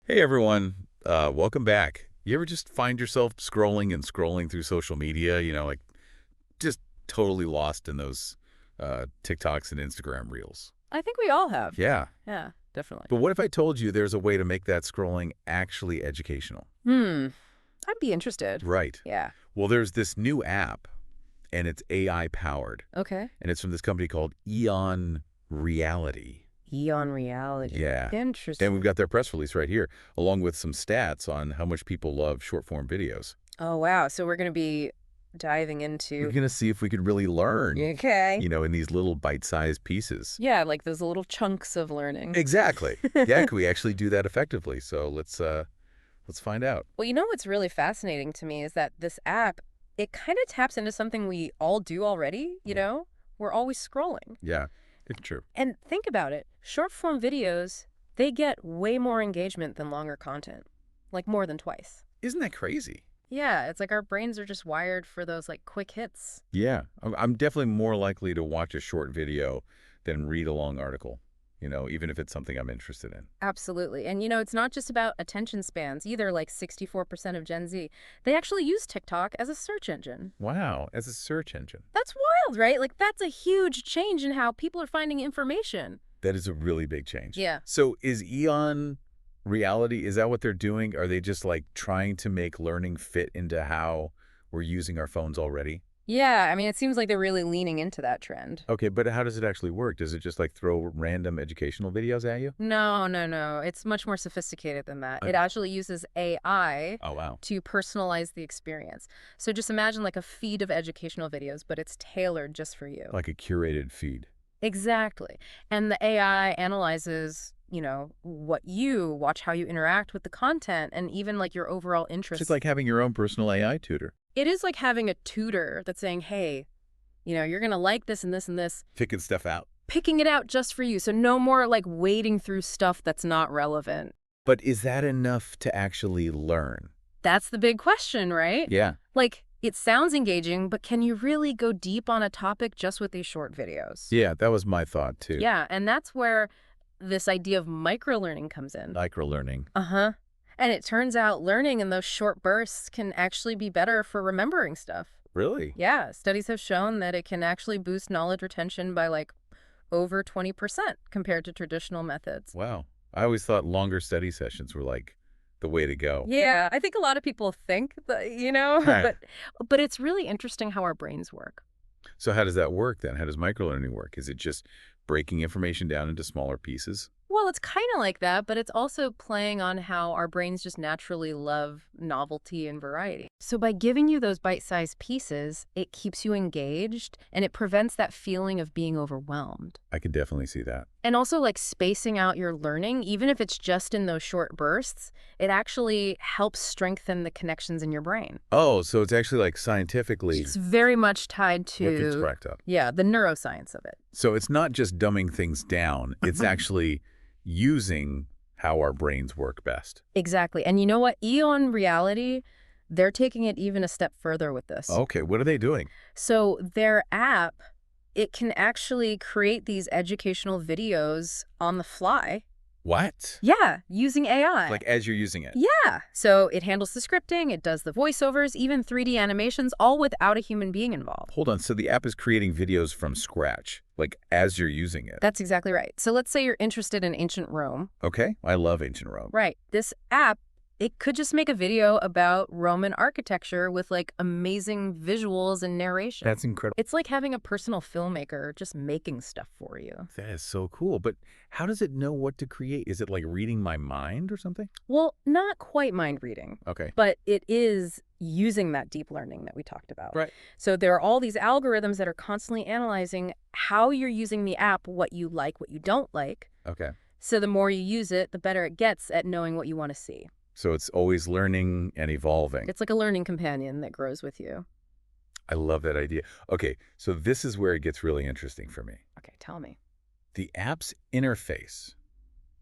Hey everyone, welcome back. You ever just find yourself scrolling and scrolling through social media, like just totally lost in those TikToks and Instagram reels? I think we all have. Yeah. Yeah, definitely. But what if I told you there's a way to make that scrolling actually educational? Hmm. I'd be interested. Right. Yeah. Well, there's this new app and it's AI powered, Okay. and it's from this company called EON Reality. EON reality. Yeah. And Interesting. we've got their press release right here, along with some stats on how much people love short form videos. Oh, wow. So we're going to be diving We're into. going to see if we could really learn, Okay. in these little bite-sized pieces. Yeah, like those little chunks of learning. Exactly. Yeah, can we actually do that effectively? So let's find out. Well, what's really fascinating to me is that this app, it kind of taps into something we all do already, We're always scrolling. Yeah, it's true. And think about it. Short form videos, they get way more engagement than longer content. Like more than twice. Isn't that crazy? Yeah, it's like our brains are just wired for those like quick hits. Yeah, I'm definitely more likely to watch a short video than read a long article, even if it's something I'm interested in. Absolutely. And it's not just about attention spans either, like 64% of Gen Z. They actually use TikTok as a search engine. Wow, as a search engine. That's wild, right? Like that's a huge change in how people are finding information. That is a really big change. Yeah. So is Eon Reality, is that what they're doing? Are they just like trying to make learning fit into how we're using our phones already? Yeah, I mean, it seems like they're really leaning into that trend. Okay, but how does it actually work? Does it just like throw random educational videos at you? No, no, no. It's much more sophisticated than that. It Okay. actually uses AI Oh, wow. to personalize the experience. So just imagine like a feed of educational videos, but it's tailored just for you. Like a curated feed. Exactly. And the AI analyzes, what you watch, how you interact with the content, and even like your overall It's just interests. like having your own personal AI tutor. It is like having a tutor that's saying, hey, you're going to like this and this and this, Picking stuff out. picking it out just for you. So no more like wading through stuff that's not relevant. But is that enough to actually learn? That's the big question, right? Yeah. Like, it sounds engaging, but can you really go deep on a topic just with these short videos? Yeah, that was my thought too. Yeah, and that's where this idea of microlearning comes in. Microlearning. Uh-huh. And it turns out learning in those short bursts can actually be better for remembering stuff. Really? Yeah, studies have shown that it can actually boost knowledge retention by like over 20% compared to traditional methods. Wow. I always thought longer study sessions were like the way to go. Yeah, I think a lot of people think that, Right. but it's really interesting how our brains work. So how does that work then? How does microlearning work? Is it just breaking information down into smaller pieces? Well, it's kind of like that, but it's also playing on how our brains just naturally love novelty and variety. So by giving you those bite-sized pieces, it keeps you engaged and it prevents that feeling of being overwhelmed. I could definitely see that. And also like spacing out your learning, even if it's just in those short bursts, it actually helps strengthen the connections in your brain. Oh, so it's actually like scientifically It's very much tied what gets to, cracked up. yeah, the neuroscience of it. So it's not just dumbing things down. It's actually using how our brains work best. Exactly. And you know what? EON Reality, they're taking it even a step further with this. Okay, what are they doing? So their app, it can actually create these educational videos on the fly. What? Yeah, using AI. Like as you're using it? Yeah. So it handles the scripting, it does the voiceovers, even 3D animations, all without a human being involved. Hold on. So the app is creating videos from scratch, like as you're using it. That's exactly right. So let's say you're interested in ancient Rome. Okay. I love ancient Rome. Right. This app, it could just make a video about Roman architecture with like amazing visuals and narration. That's incredible. It's like having a personal filmmaker just making stuff for you. That is so cool. But how does it know what to create? Is it like reading my mind or something? Well, not quite mind reading, Okay. but it is using that deep learning that we talked about. Right. So there are all these algorithms that are constantly analyzing how you're using the app, what you like, what you don't like. Okay. So the more you use it, the better it gets at knowing what you want to see. So it's always learning and evolving. It's like a learning companion that grows with you. I love that idea. Okay, so this is where it gets really interesting for me. Okay, tell me. The app's interface,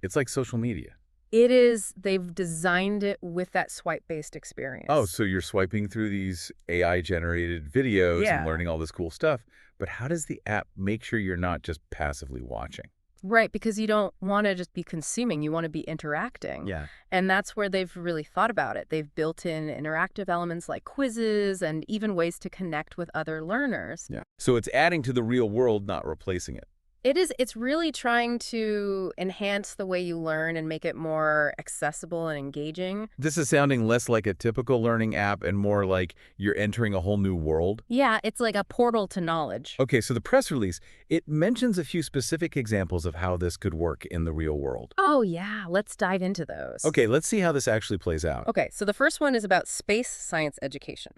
it's like social media. It is, they've designed it with that swipe-based experience. Oh, so you're swiping through these AI-generated videos Yeah. and learning all this cool stuff. But how does the app make sure you're not just passively watching? Right, because you don't want to just be consuming, you want to be interacting. Yeah. And that's where they've really thought about it. They've built in interactive elements like quizzes and even ways to connect with other learners. Yeah. So it's adding to the real world, not replacing it. It's really trying to enhance the way you learn and make it more accessible and engaging. This is sounding less like a typical learning app and more like you're entering a whole new world. Yeah, it's like a portal to knowledge. Okay, so the press release, it mentions a few specific examples of how this could work in the real world. Oh, yeah, let's dive into those. Okay, let's see how this actually plays out. Okay, so the first one is about space science education.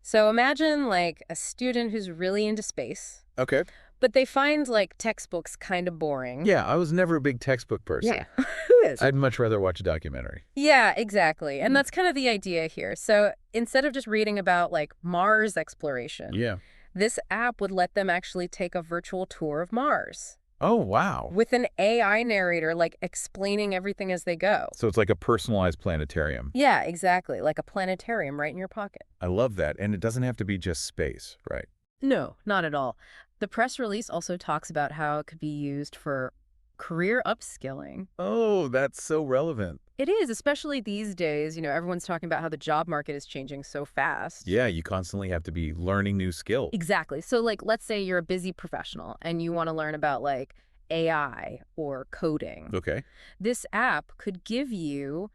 So imagine like a student who's really into space, Okay. but they find like textbooks kind of boring. Yeah, I was never a big textbook person. Yeah. Who is? I'd much rather watch a documentary. Yeah, exactly. And that's kind of the idea here. So instead of just reading about like Mars exploration, Yeah. this app would let them actually take a virtual tour of Mars Oh, wow. with an AI narrator like explaining everything as they go. So it's like a personalized planetarium. Yeah, exactly. Like a planetarium right in your pocket. I love that. And it doesn't have to be just space, right? No, not at all. The press release also talks about how it could be used for career upskilling. Oh, that's so relevant. It is, especially these days. Everyone's talking about how the job market is changing so fast. Yeah, you constantly have to be learning new skills. Exactly. So, like, let's say you're a busy professional and you want to learn about, like, AI or coding. Okay. This app could give you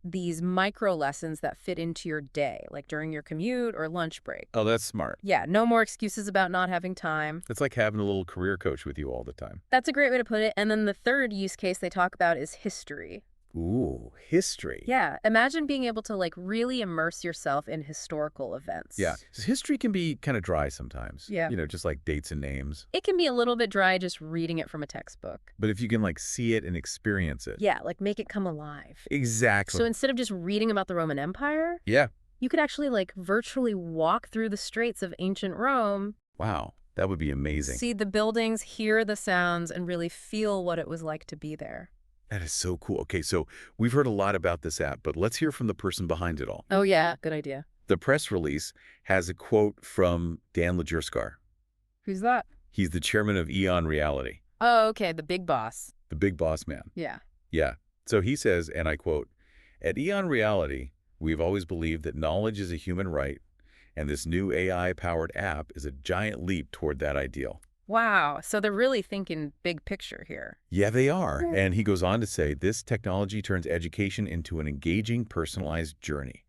these micro lessons that fit into your day, like during your commute or lunch break. Oh, that's smart. Yeah, no more excuses about not having time. It's like having a little career coach with you all the time. That's a great way to put it. And then the third use case they talk about is history. Ooh, history. Yeah, imagine being able to like really immerse yourself in historical events. Yeah. 'Cause history can be kind of dry sometimes. Yeah. Just like dates and names. It can be a little bit dry just reading it from a textbook. But if you can like see it and experience it. Yeah, like make it come alive. Exactly. So instead of just reading about the Roman Empire, Yeah. you could actually like virtually walk through the streets of ancient Rome, Wow. That would be amazing. see the buildings, hear the sounds, and really feel what it was like to be there. That is so cool. Okay, so we've heard a lot about this app, but let's hear from the person behind it all. Oh yeah, good idea. The press release has a quote from Dan Lajerskar. Who's that? He's the chairman of EON Reality, Oh, okay, the big boss. the big boss man. Yeah. Yeah. So he says, and I quote, "At EON Reality, we've always believed that knowledge is a human right, and this new AI-powered app is a giant leap toward that ideal." Wow, so they're really thinking big picture here. Yeah, they are. And he goes on to say, this technology turns education into an engaging, personalized journey.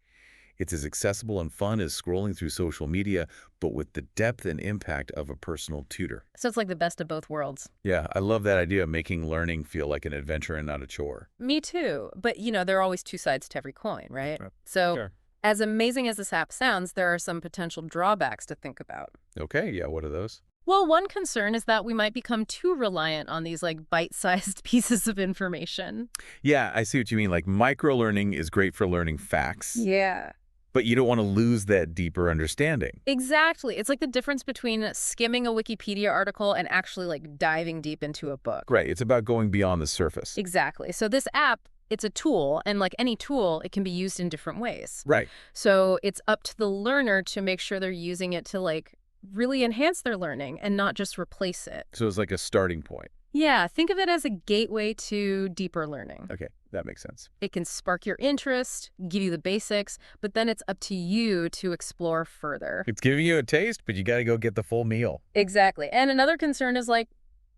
It's as accessible and fun as scrolling through social media, but with the depth and impact of a personal tutor. So it's like the best of both worlds. Yeah, I love that idea of making learning feel like an adventure and not a chore. Me too. But, there are always two sides to every coin, right? Right. So Sure. as amazing as this app sounds, there are some potential drawbacks to think about. Okay, yeah, what are those? Well, one concern is that we might become too reliant on these like bite-sized pieces of information. Yeah, I see what you mean. Like micro-learning is great for learning facts, Yeah. but you don't want to lose that deeper understanding. Exactly. It's like the difference between skimming a Wikipedia article and actually like diving deep into a book. Right, it's about going beyond the surface. Exactly. So this app, it's a tool, and like any tool, it can be used in different ways. Right. So it's up to the learner to make sure they're using it to like really enhance their learning and not just replace it. So it's like a starting point. Yeah, think of it as a gateway to deeper learning. Okay, that makes sense. It can spark your interest, give you the basics, but then it's up to you to explore further. It's giving you a taste, but you got to go get the full meal. Exactly. And another concern is like,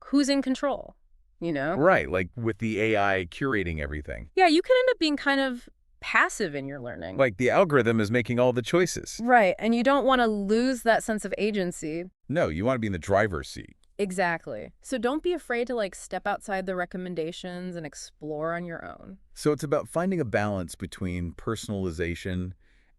who's in control? Right, like with the AI curating everything. Yeah, you can end up being kind of passive in your learning. Like the algorithm is making all the choices. Right, and you don't want to lose that sense of agency. No, you want to be in the driver's seat. Exactly. So don't be afraid to like step outside the recommendations and explore on your own. So it's about finding a balance between personalization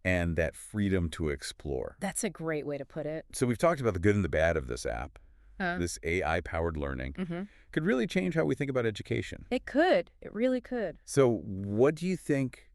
and that freedom to explore. That's a great way to put it. So we've talked about the good and the bad of this app. Huh? This AI-powered learning Mm-hmm. could really change how we think about education. It could. It really could. So what do you think,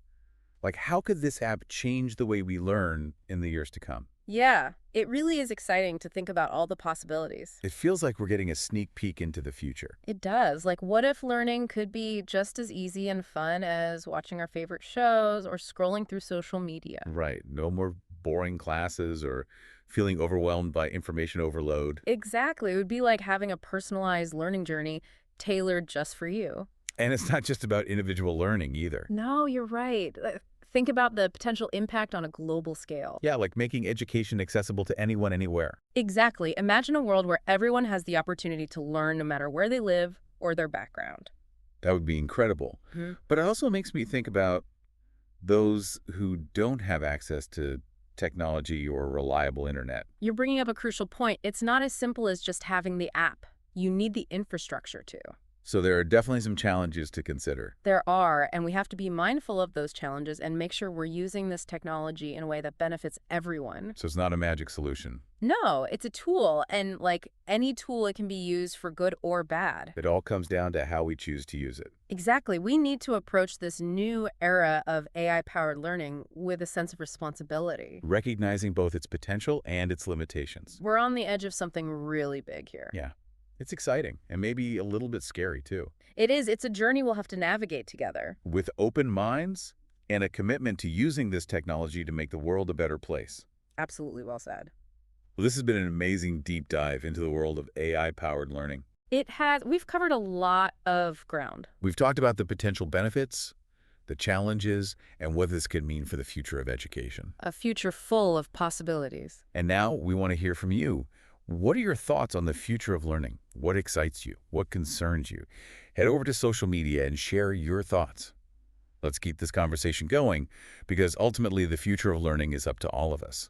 like how could this app change the way we learn in the years to come? Yeah, it really is exciting to think about all the possibilities. It feels like we're getting a sneak peek into the future. It does. Like, what if learning could be just as easy and fun as watching our favorite shows or scrolling through social media? Right. No more boring classes or feeling overwhelmed by information overload. Exactly. It would be like having a personalized learning journey tailored just for you. And it's not just about individual learning either. No, you're right. Think about the potential impact on a global scale. Yeah, like making education accessible to anyone, anywhere. Exactly. Imagine a world where everyone has the opportunity to learn no matter where they live or their background. That would be incredible. But it also makes me think about those who don't have access to technology or reliable internet. You're bringing up a crucial point. It's not as simple as just having the app. You need the infrastructure too. So there are definitely some challenges to consider. There are, and we have to be mindful of those challenges and make sure we're using this technology in a way that benefits everyone. So it's not a magic solution. No, it's a tool, and like any tool, it can be used for good or bad. It all comes down to how we choose to use it. Exactly. We need to approach this new era of AI-powered learning with a sense of responsibility. Recognizing both its potential and its limitations. We're on the edge of something really big here. Yeah, it's exciting and maybe a little bit scary too. It is. It's a journey we'll have to navigate together. With open minds and a commitment to using this technology to make the world a better place. Absolutely well said. Well, this has been an amazing deep dive into the world of AI-powered learning. It has. We've covered a lot of ground. We've talked about the potential benefits, the challenges, and what this could mean for the future of education. A future full of possibilities. And now we want to hear from you. What are your thoughts on the future of learning? What excites you? What concerns you? Head over to social media and share your thoughts. Let's keep this conversation going because ultimately the future of learning is up to all of us.